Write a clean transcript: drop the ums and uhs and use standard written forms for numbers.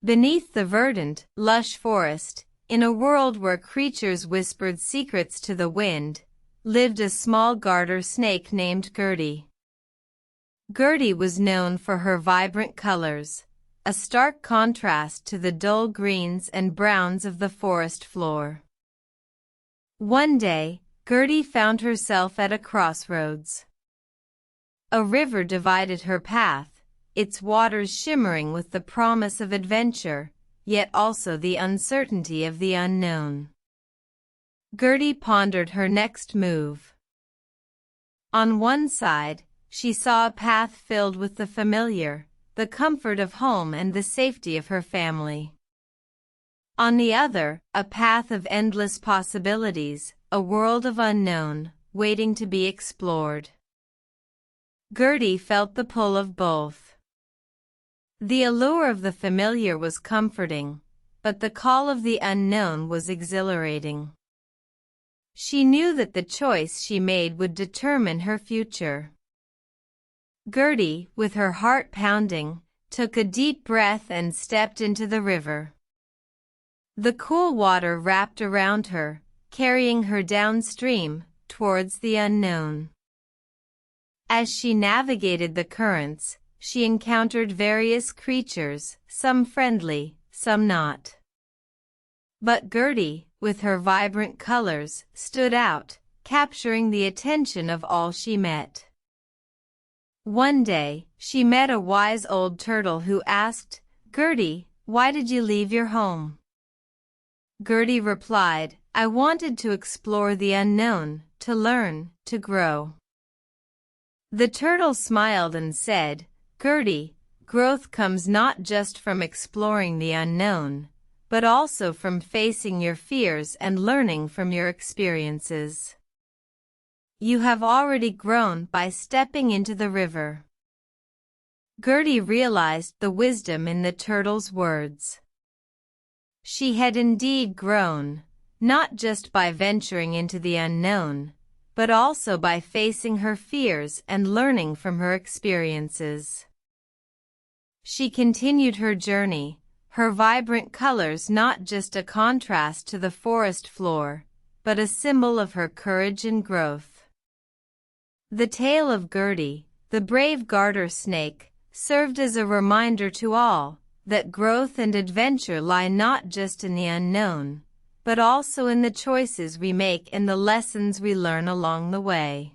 Beneath the verdant, lush forest, in a world where creatures whispered secrets to the wind, lived a small garter snake named Gertie. Gertie was known for her vibrant colors, a stark contrast to the dull greens and browns of the forest floor. One day, Gertie found herself at a crossroads. A river divided her path, its waters shimmering with the promise of adventure, yet also the uncertainty of the unknown. Gertie pondered her next move. On one side, she saw a path filled with the familiar, the comfort of home and the safety of her family. On the other, a path of endless possibilities, a world of unknown, waiting to be explored. Gertie felt the pull of both. The allure of the familiar was comforting, but the call of the unknown was exhilarating. She knew that the choice she made would determine her future. Gertie, with her heart pounding, took a deep breath and stepped into the river. The cool water wrapped around her, carrying her downstream, towards the unknown. As she navigated the currents, she encountered various creatures, some friendly, some not. But Gertie, with her vibrant colors, stood out, capturing the attention of all she met. One day, she met a wise old turtle who asked, "Gertie, why did you leave your home?" Gertie replied, "I wanted to explore the unknown, to learn, to grow." The turtle smiled and said, "Gertie, growth comes not just from exploring the unknown, but also from facing your fears and learning from your experiences. You have already grown by stepping into the river." Gertie realized the wisdom in the turtle's words. She had indeed grown, not just by venturing into the unknown, but also by facing her fears and learning from her experiences. She continued her journey, her vibrant colors not just a contrast to the forest floor, but a symbol of her courage and growth. The tale of Gertie, the brave garter snake, served as a reminder to all that growth and adventure lie not just in the unknown, but also in the choices we make and the lessons we learn along the way.